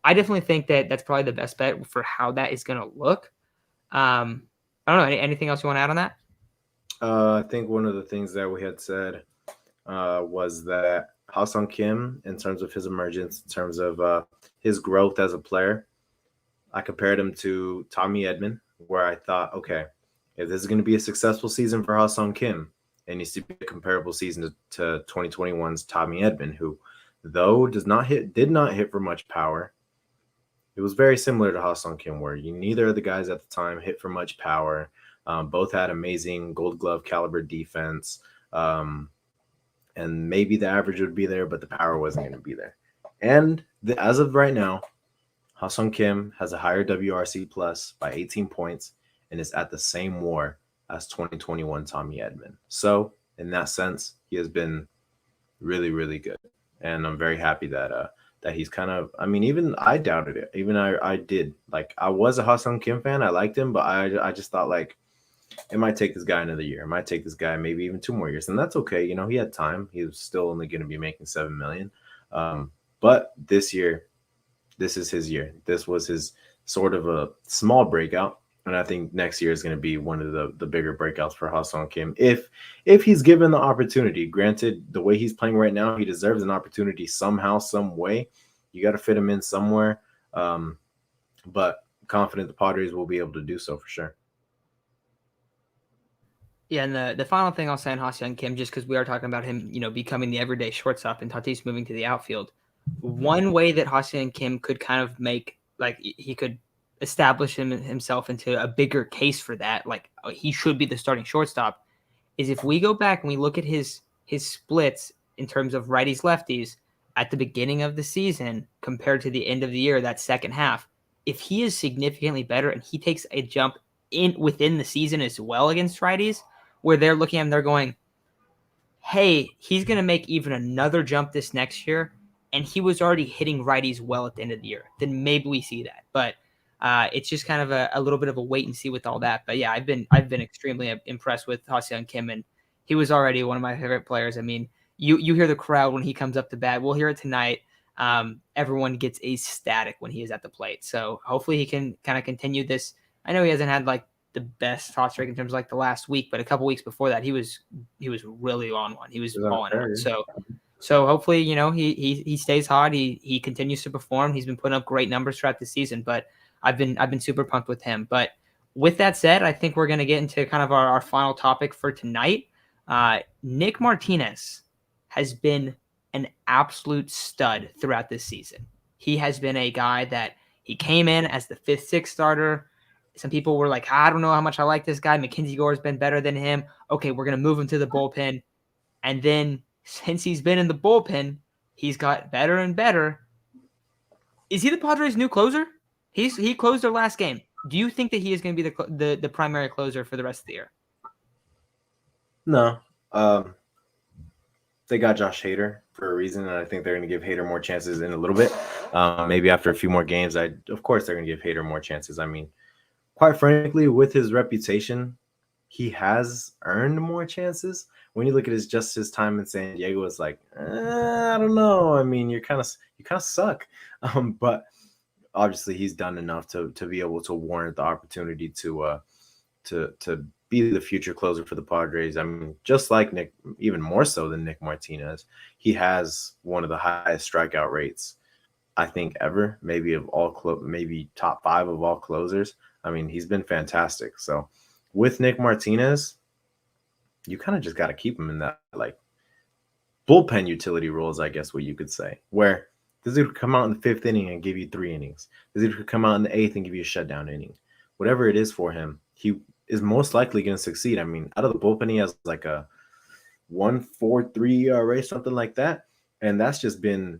Speaker 1: I definitely think that that's probably the best bet for how that is going to look. I don't know. Anything else you want to add on that?
Speaker 2: I think one of the things that we had said was that Ha-Seong Kim, in terms of his emergence, in terms of his growth as a player, I compared him to Tommy Edman, where I thought, okay, if this is going to be a successful season for Ha-Seong Kim, it needs to be a comparable season to 2021's Tommy Edman, who, though did not hit for much power, it was very similar to Ha-Seong Kim, where neither of the guys at the time hit for much power. Both had amazing Gold Glove caliber defense. And maybe the average would be there, but the power wasn't going to be there. And as of right now, Ha-Seong Kim has a higher WRC plus by 18 points and is at the same WAR as 2021 Tommy Edman. So in that sense, he has been really, really good. And I'm very happy that he's kind of, even I doubted it. Even I did. Like, I was a Ha-Seong Kim fan. I liked him, but I just thought, like, it might take this guy another year. It might take this guy maybe even 2 more years. And that's okay. He had time. He was still only going to be making $7 million. But this year, this is his year. This was his sort of a small breakout. And I think next year is going to be one of the bigger breakouts for Ha-Seong Kim. If he's given the opportunity, granted, the way he's playing right now, he deserves an opportunity somehow, some way. You got to fit him in somewhere. But confident the Padres will be able to do so for sure.
Speaker 1: Yeah, and the final thing I'll say on Ha-Seong Kim, just because we are talking about him, becoming the everyday shortstop and Tatis moving to the outfield. One way that Ha-Seong Kim could kind of make, like, he could establish himself into a bigger case for that, like he should be the starting shortstop, is if we go back and we look at his splits in terms of righties lefties at the beginning of the season compared to the end of the year, that second half. If he is significantly better and he takes a jump within the season as well against righties, where they're looking at him, they're going, hey, he's going to make even another jump this next year, and he was already hitting righties well at the end of the year, then maybe we see that. But it's just kind of a little bit of a wait and see with all that. But yeah, I've been extremely impressed with Seong Kim, and he was already one of my favorite players. I mean, you hear the crowd when he comes up to bat. We'll hear it tonight. Everyone gets ecstatic when he is at the plate. So hopefully he can kind of continue this. I know he hasn't had like the best hot streak in terms of like the last week, but a couple weeks before that, he was really on one. He was balling out. So hopefully, he stays hot. He continues to perform. He's been putting up great numbers throughout the season, but I've been super pumped with him. But with that said, I think we're going to get into kind of our final topic for tonight. Nick Martinez has been an absolute stud throughout this season. He has been a guy that he came in as the 5th, 6th starter. Some people were like, I don't know how much I like this guy. Mackenzie Gore's been better than him. Okay, we're going to move him to the bullpen. And then since he's been in the bullpen, he's got better and better. Is he the Padres' new closer? He closed their last game. Do you think that he is going to be the primary closer for the rest of the year?
Speaker 2: No. They got Josh Hader for a reason, and I think they're going to give Hader more chances in a little bit. Maybe after a few more games, of course they're going to give Hader more chances. I mean, quite frankly, with his reputation, he has earned more chances. When you look at his time in San Diego, it's like, I don't know. I mean, you kind of suck. But obviously, he's done enough to be able to warrant the opportunity to be the future closer for the Padres. I mean, just like Nick, even more so than Nick Martinez, he has one of the highest strikeout rates, I think, ever. Maybe of all maybe top 5 of all closers. I mean, he's been fantastic. So with Nick Martinez, you kind of just got to keep him in that like bullpen utility roles, I guess what you could say, where this dude could come out in the 5th inning and give you 3 innings. This dude could come out in the 8th and give you a shutdown inning. Whatever it is for him, he is most likely going to succeed. I mean, out of the bullpen, he has like a 1.43 ERA, something like that. And that's just been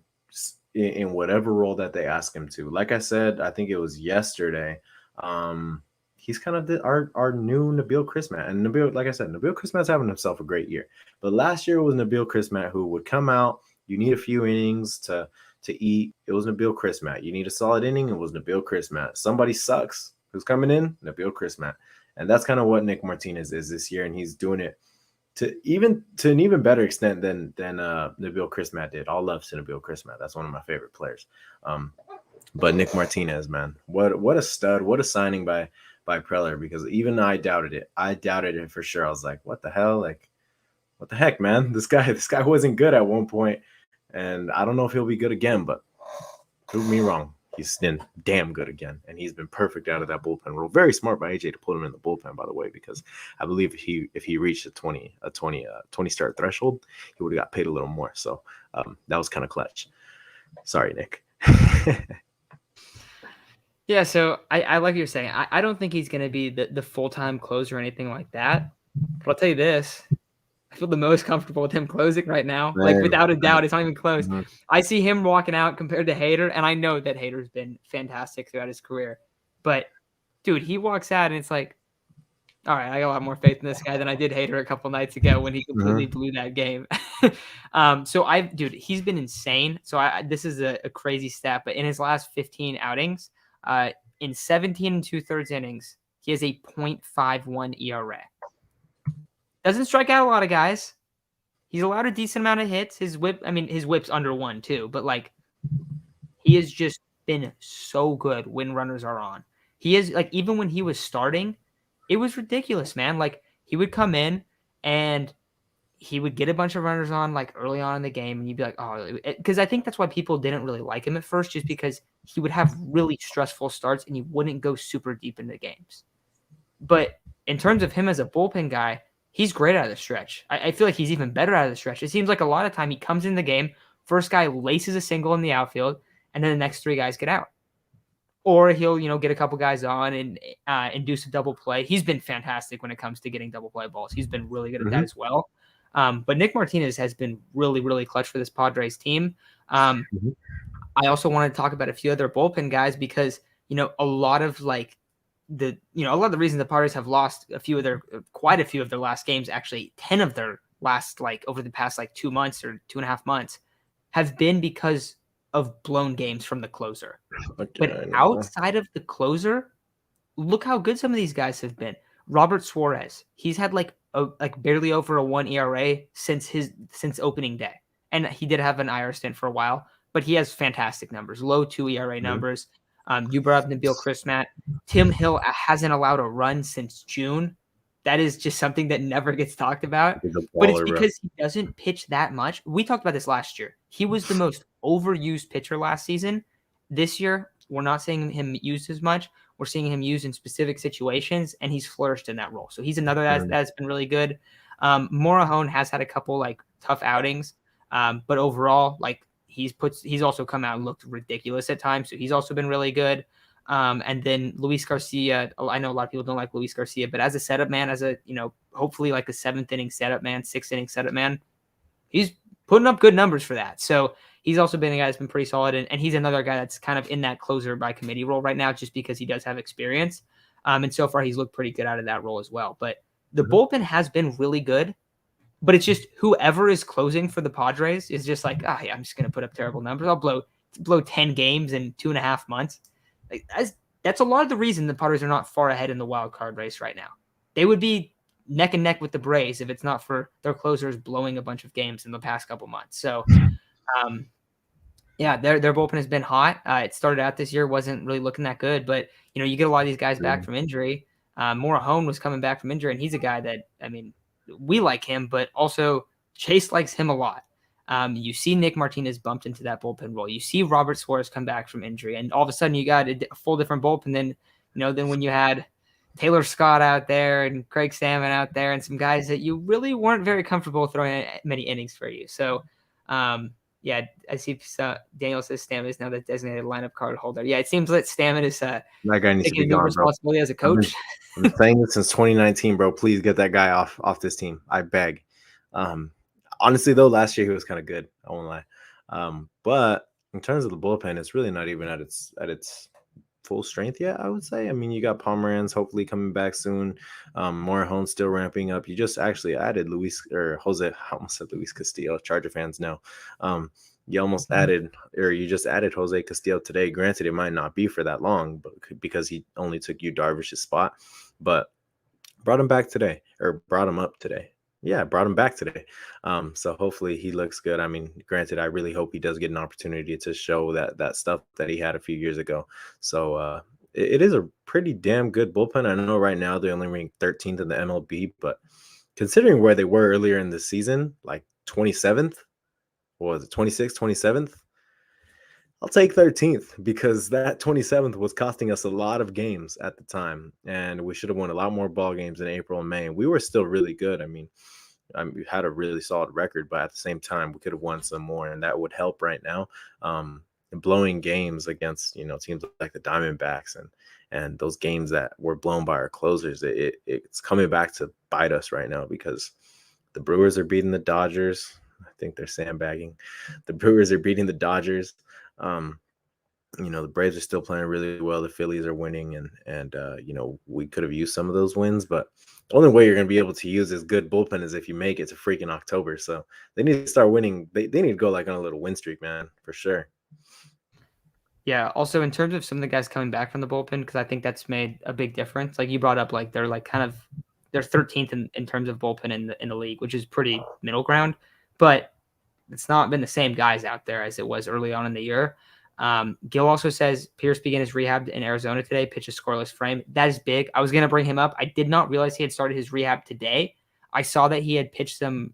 Speaker 2: in whatever role that they ask him to. Like I said, I think it was yesterday. He's kind of our new Nabil Crismatt. And Nabil, like I said, Nabil Crismatt's having himself a great year. But last year it was Nabil Crismatt who would come out. You need a few innings to eat. It was Nabil Crismatt. You need a solid inning. It was Nabil Crismatt. Somebody sucks. Who's coming in? Nabil Crismatt. And that's kind of what Nick Martinez is this year, and he's doing it to an even better extent than Nabil Crismatt did. All love to Nabil Crismatt. That's one of my favorite players. But Nick Martinez, man, what a stud! What a signing by Preller, because even I doubted it. I doubted it for sure. I was like, what the hell? Like, what the heck, man? This guy wasn't good at one point, and I don't know if he'll be good again. But prove me wrong. He's been damn good again, and he's been perfect out of that bullpen role. Very smart by AJ to put him in the bullpen, by the way, because I believe if he reached a 20 start threshold, he would have got paid a little more. So that was kind of clutch. Sorry, Nick.
Speaker 1: Yeah, so I like what you're saying. I don't think he's going to be the full-time closer or anything like that. But I'll tell you this. I feel the most comfortable with him closing right now. Like, without a doubt, it's not even close. Mm-hmm. I see him walking out compared to Hader, and I know that Hader's been fantastic throughout his career. But, dude, he walks out, and it's like, all right, I got a lot more faith in this guy than I did Hader a couple nights ago when he completely blew that game. Dude, he's been insane. So this is a crazy stat, but in his last 15 outings, in 17 2/3 innings, he has a 0.51 ERA. Doesn't strike out a lot of guys. He's allowed a decent amount of hits. His whip's under 1 too, but like, he has just been so good when runners are on. He is like, even when he was starting, it was ridiculous, man. Like, he would come in and he would get a bunch of runners on like early on in the game, and you'd be like, oh, because I think that's why people didn't really like him at first, just because he would have really stressful starts and he wouldn't go super deep into games. But in terms of him as a bullpen guy, he's great out of the stretch. I feel like he's even better out of the stretch. It seems like a lot of time he comes in the game, first guy laces a single in the outfield, and then the next 3 guys get out. Or he'll, get a couple guys on and induce a double play. He's been fantastic when it comes to getting double play balls. He's been really good at that as well. But Nick Martinez has been really, really clutch for this Padres team. I also want to talk about a few other bullpen guys because, a lot of the reason the Padres have lost quite a few of their last games, actually 10 of their last, over the past 2 months or 2.5 months, have been because of blown games from the closer.
Speaker 2: Okay,
Speaker 1: But
Speaker 2: I know.
Speaker 1: outside of the closer, look how good some of these guys have been. Robert Suarez, he's had like barely over a 1 ERA since opening day, and he did have an IR stint for a while, but he has fantastic numbers, low 2 ERA
Speaker 2: Mhm.
Speaker 1: numbers. You brought up Nabil Chrismat. Tim Hill hasn't allowed a run since June. That is just something that never gets talked about,
Speaker 2: He's a
Speaker 1: but it's
Speaker 2: baller, bro.
Speaker 1: because he doesn't pitch that much. We talked about this last year. He was the most overused pitcher last season. This year, we're not seeing him used as much. We're seeing him used in specific situations, and he's flourished in that role. So he's another that's been really good. Morahone has had a couple like tough outings, but overall, like he's also come out and looked ridiculous at times. So he's also been really good. And then Luis Garcia, I know a lot of people don't like Luis Garcia, but as a setup man, hopefully like a 7th inning setup man, 6th inning setup man, he's putting up good numbers for that. So he's also been a guy that's been pretty solid, and he's another guy that's kind of in that closer by committee role right now, just because he does have experience. And so far, he's looked pretty good out of that role as well. But the bullpen has been really good, but it's just whoever is closing for the Padres is just like, yeah, I'm just going to put up terrible numbers. I'll blow 10 games in 2.5 months. Like that's a lot of the reason the Padres are not far ahead in the wild card race right now. They would be neck and neck with the Braves if it's not for their closers blowing a bunch of games in the past couple months. So, yeah, their bullpen has been hot. It started out this year, wasn't really looking that good, but you get a lot of these guys back from injury. Morahone was coming back from injury, and he's a guy that, I mean, we like him, but also Chase likes him a lot. You see Nick Martinez bumped into that bullpen role. You see Robert Suarez come back from injury, and all of a sudden you got a full different bullpen than when you had Taylor Scott out there and Craig Stammen out there and some guys that you really weren't very comfortable throwing many innings for you. So, yeah, I see Daniel says Stammen is now the designated lineup card holder. Yeah, it seems that Stammen is
Speaker 2: That guy needs to be
Speaker 1: taking new
Speaker 2: gone, bro.
Speaker 1: responsibility as a coach.
Speaker 2: I've been saying this since 2019, bro. Please get that guy off this team. I beg. Honestly, though, last year he was kind of good. I won't lie. But in terms of the bullpen, it's really not even at its full strength yet, I would say. I mean, you got Pomeranz hopefully coming back soon. Morahone still ramping up. You just actually added Jose. I almost said Luis Castillo. Charger fans know. You just added Jose Castillo today. Granted, it might not be for that long, but because he only took Yu Darvish's spot, but brought him back today, or brought him up today. Yeah, brought him back today. So hopefully he looks good. I mean, granted, I really hope he does get an opportunity to show that stuff that he had a few years ago. So it is a pretty damn good bullpen. I know right now they only rank 13th in the MLB, but considering where they were earlier in the season, like 27th, what was it, 26th, 27th? I'll take 13th because that 27th was costing us a lot of games at the time, and we should have won a lot more ball games in April and May. And we were still really good. I mean, we had a really solid record, but at the same time, we could have won some more, and that would help right now. Blowing games against teams like the Diamondbacks and those games that were blown by our closers, it's coming back to bite us right now because the Brewers are beating the Dodgers. I think they're sandbagging. The Brewers are beating the Dodgers. The Braves are still playing really well. The Phillies are winning, and we could have used some of those wins, but the only way you're going to be able to use this good bullpen is if you make it to freaking October. So they need to start winning. They need to go like on a little win streak, man, for sure.
Speaker 1: Yeah. Also, in terms of some of the guys coming back from the bullpen, because I think that's made a big difference. Like you brought up, like they're 13th in terms of bullpen in the league, which is pretty middle ground. But it's not been the same guys out there as it was early on in the year. Gil also says Pierce began his rehab in Arizona today, pitched a scoreless frame. That is big. I was going to bring him up. I did not realize he had started his rehab today. I saw that he had pitched some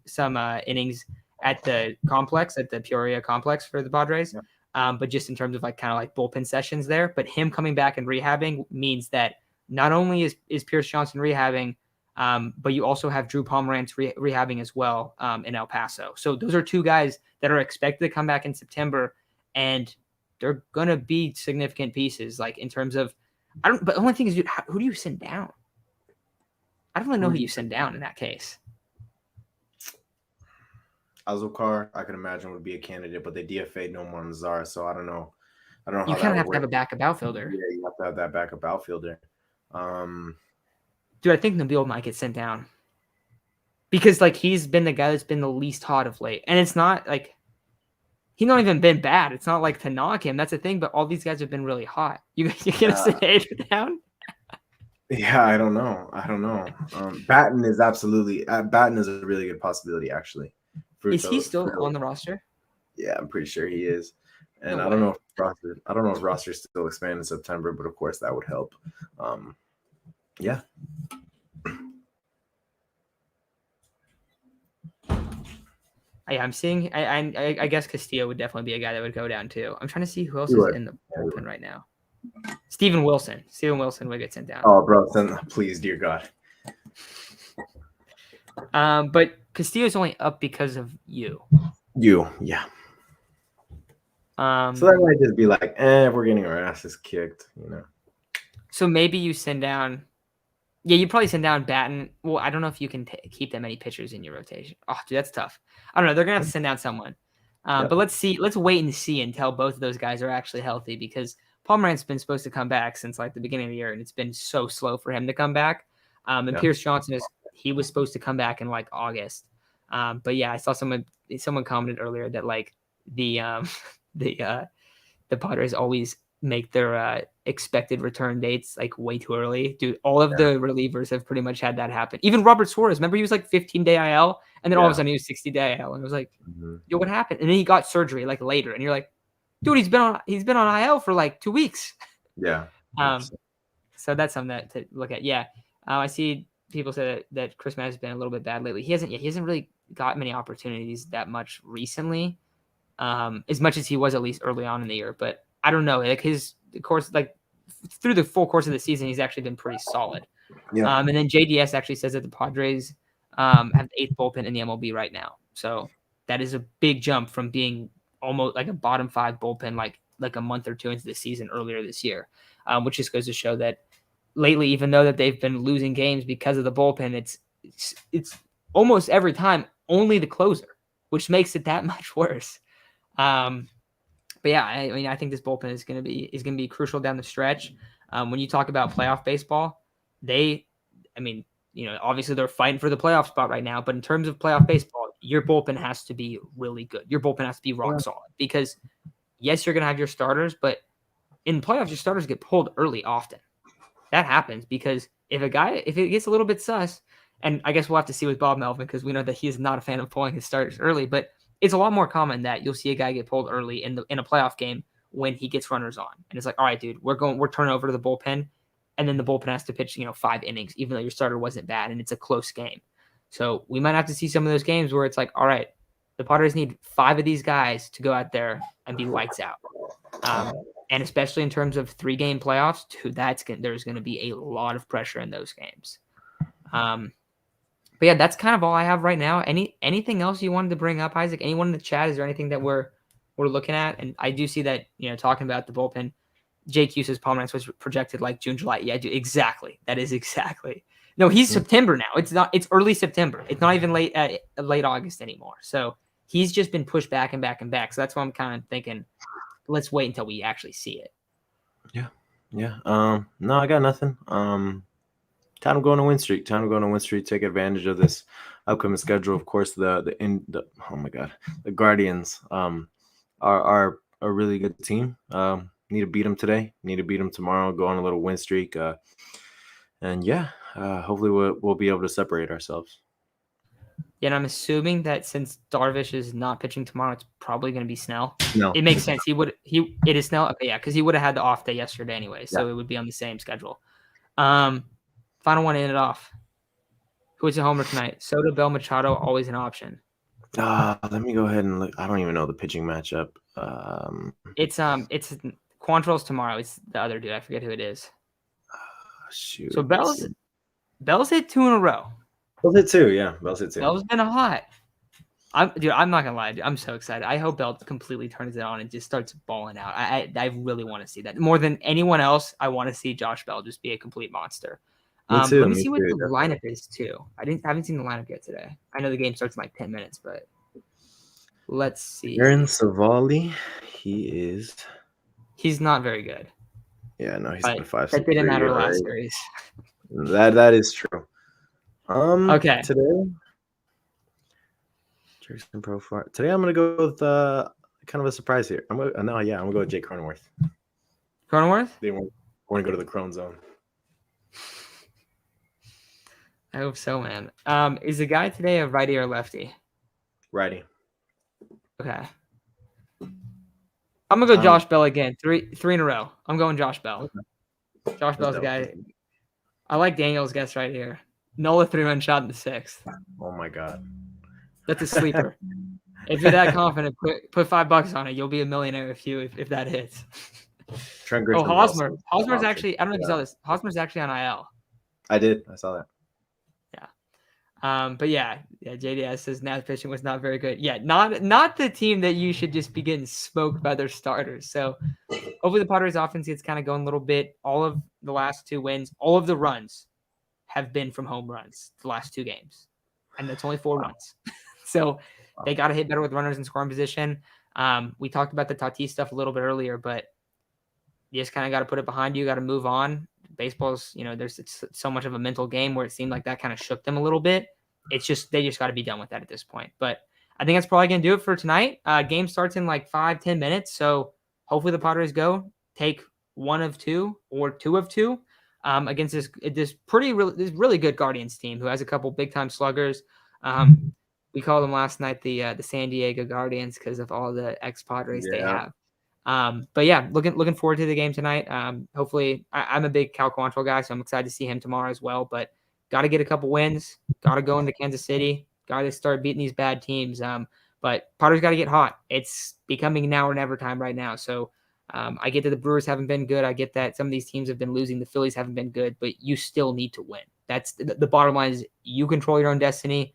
Speaker 1: innings at the complex, at the Peoria complex for the Padres. Yeah. But just in terms of kind of bullpen sessions there, but him coming back and rehabbing means that not only is Pierce Johnson rehabbing, but you also have Drew Pomeranz rehabbing as well in El Paso. So those are two guys that are expected to come back in September, and they're going to be significant pieces, in terms of – but the only thing is, who do you send down? I don't really know who you send down in that case.
Speaker 2: Azokar, I can imagine, would be a candidate, but they DFA'd Nomar Mazara, so I don't know. How
Speaker 1: you kind of have to have a backup outfielder.
Speaker 2: Yeah, you have to have that backup outfielder.
Speaker 1: Dude, I think Nabil might get sent down because he's been the guy that's been the least hot of late, and it's not He's not even been bad. It's not like to knock him. That's the thing. But all these guys have been really hot. You gonna sit Hader down?
Speaker 2: Yeah, I don't know. Batten is Batten is a really good possibility, actually.
Speaker 1: Is he still on the roster?
Speaker 2: Yeah, I'm pretty sure he is. And
Speaker 1: No
Speaker 2: I don't
Speaker 1: way.
Speaker 2: know if roster's still expanding in September, but of course that would help. Yeah.
Speaker 1: I'm seeing. I guess Castillo would definitely be a guy that would go down too. I'm trying to see who else is in the bullpen right now. Steven Wilson. Steven Wilson would get sent down.
Speaker 2: Oh, bro, please, dear God.
Speaker 1: But Castillo's only up because of you.
Speaker 2: Yeah. So that might just be like, we're getting our asses kicked, you know.
Speaker 1: So maybe you send down. Yeah, you probably send down Batten. Well, I don't know if you can keep that many pitchers in your rotation. Oh, dude, that's tough. I don't know. They're gonna have to send down someone. But let's see. Let's wait and see until both of those guys are actually healthy, because Pomerantz's been supposed to come back since like the beginning of the year, and it's been so slow for him to come back. And Pierce Johnson he was supposed to come back in like August. But yeah, I saw someone commented earlier that like the Padres always make their expected return dates like way too early. Dude, all of the relievers have pretty much had that happen. Even Robert Suarez, remember he was like 15-day IL, and then all of a sudden he was 60-day IL, and it was like, yo, what happened? And then he got surgery like later, and you're like, dude, he's been on IL for like 2 weeks.
Speaker 2: Yeah.
Speaker 1: So that's something to look at. Yeah. I see people say that Chris Matt has been a little bit bad lately. He hasn't really got many opportunities that much recently, as much as he was at least early on in the year. But I don't know. Like his course, like through the full course of the season, he's actually been pretty solid. Yeah. And then JDS actually says that the Padres have the 8th bullpen in the MLB right now. So that is a big jump from being almost like a bottom 5 bullpen like a month or two into the season earlier this year, which just goes to show that lately, even though that they've been losing games because of the bullpen, it's almost every time only the closer, which makes it that much worse. But yeah, I mean, I think this bullpen is going to be crucial down the stretch. When you talk about playoff baseball, obviously they're fighting for the playoff spot right now. But in terms of playoff baseball, your bullpen has to be really good. Your bullpen has to be rock solid, because yes, you're going to have your starters, but in playoffs, your starters get pulled early often. That happens because if it gets a little bit sus, and I guess we'll have to see with Bob Melvin, because we know that he is not a fan of pulling his starters early, but it's a lot more common that you'll see a guy get pulled early in a playoff game when he gets runners on. And it's like, all right, dude, we're turning over to the bullpen, and then the bullpen has to pitch, 5 innings, even though your starter wasn't bad and it's a close game. So we might have to see some of those games where it's like, all right, the Padres need 5 of these guys to go out there and be lights out. And especially in terms of 3-game playoffs, there's going to be a lot of pressure in those games. But yeah, that's kind of all I have right now. Anything else you wanted to bring up, Isaac? Anyone in the chat? Is there anything that we're looking at? And I do see that, talking about the bullpen, JQ says Pomeranz was projected like June, July. Yeah, dude, exactly. That is exactly. No, he's September now. It's early September. It's not even late August anymore. So he's just been pushed back and back and back. So that's why I'm kind of thinking, let's wait until we actually see it.
Speaker 2: Yeah. No, I got nothing. Time to go on a win streak. Take advantage of this upcoming schedule. Of course, the Guardians are a really good team. Need to beat them today. Need to beat them tomorrow. Go on a little win streak. And yeah, hopefully we'll be able to separate ourselves.
Speaker 1: Yeah, and I'm assuming that since Darvish is not pitching tomorrow, it's probably going to be Snell.
Speaker 2: No,
Speaker 1: it makes sense. It is Snell. Okay, yeah, because he would have had the off day yesterday anyway, so it would be on the same schedule. Final one to end it off. Who is a homer tonight? Soto, Bell, Machado, always an option.
Speaker 2: Let me go ahead and look. I don't even know the pitching matchup.
Speaker 1: It's Quantrill's tomorrow. It's the other dude. I forget who it is.
Speaker 2: Shoot.
Speaker 1: So Bell's hit 2 in a row.
Speaker 2: Bell's hit 2, yeah. Bell's hit 2.
Speaker 1: Bell's been hot. I'm not gonna lie, dude. I'm so excited. I hope Bell completely turns it on and just starts balling out. I really want to see that. More than anyone else, I want to see Josh Bell just be a complete monster.
Speaker 2: Me too,
Speaker 1: let me see what the lineup is too. I haven't seen the lineup yet today. I know the game starts in like 10 minutes, but let's see.
Speaker 2: Aaron Savali,
Speaker 1: he's not very good.
Speaker 2: Yeah, no, he's a 5.
Speaker 1: That didn't matter last series.
Speaker 2: That is true.
Speaker 1: Okay.
Speaker 2: Today I'm gonna go with kind of a surprise here. I'm gonna go with Jake Cronenworth.
Speaker 1: Cronenworth?
Speaker 2: They want to go to the Crone Zone.
Speaker 1: I hope so, man. Is the guy today a righty or lefty?
Speaker 2: Righty.
Speaker 1: Okay. I'm gonna go Josh Bell again. Three in a row. I'm going Josh Bell. Okay. Josh Bell's the guy. I like Daniel's guess right here. Nola 3-run shot in the 6th.
Speaker 2: Oh my god.
Speaker 1: That's a sleeper. If you're that confident, put $5 on it. You'll be a millionaire if that hits.
Speaker 2: Trent
Speaker 1: Grisham. Hosmer. Hosmer's actually. I don't know if you saw this. Hosmer's actually on IL.
Speaker 2: I did. I saw that.
Speaker 1: But yeah, JDS says Nats pitching was not very good. Yeah, not the team that you should just be getting smoked by their starters. So hopefully the Padres offense gets kind of going a little bit. All of the last 2 wins, all of the runs have been from home runs the last 2 games. And that's only 4 runs. So they got to hit better with runners in scoring position. We talked about the Tatis stuff a little bit earlier, but you just kind of got to put it behind you. Got to move on. Baseball's, it's so much of a mental game where it seemed like that kind of shook them a little bit. They just got to be done with that at this point. But I think that's probably going to do it for tonight. Game starts in like 5-10 minutes. So hopefully the Padres take 1 of 2 or 2 of 2 against this really good Guardians team who has a couple big time sluggers. We called them last night the San Diego Guardians because of all the ex-Padres they have. But yeah, looking forward to the game tonight. Hopefully, I'm a big Cal Quantrill guy, so I'm excited to see him tomorrow as well. But got to get a couple wins. Got to go into Kansas City. Got to start beating these bad teams. But Padres got to get hot. It's becoming now or never time right now. So I get that the Brewers haven't been good. I get that some of these teams have been losing. The Phillies haven't been good, but you still need to win. That's the bottom line is you control your own destiny.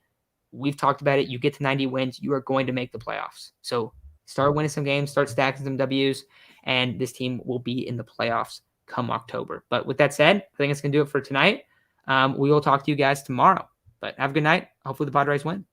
Speaker 1: We've talked about it. You get to 90 wins, you are going to make the playoffs. So start winning some games, start stacking some W's, and this team will be in the playoffs come October. But with that said, I think it's going to do it for tonight. We will talk to you guys tomorrow. But have a good night. Hopefully the Padres win.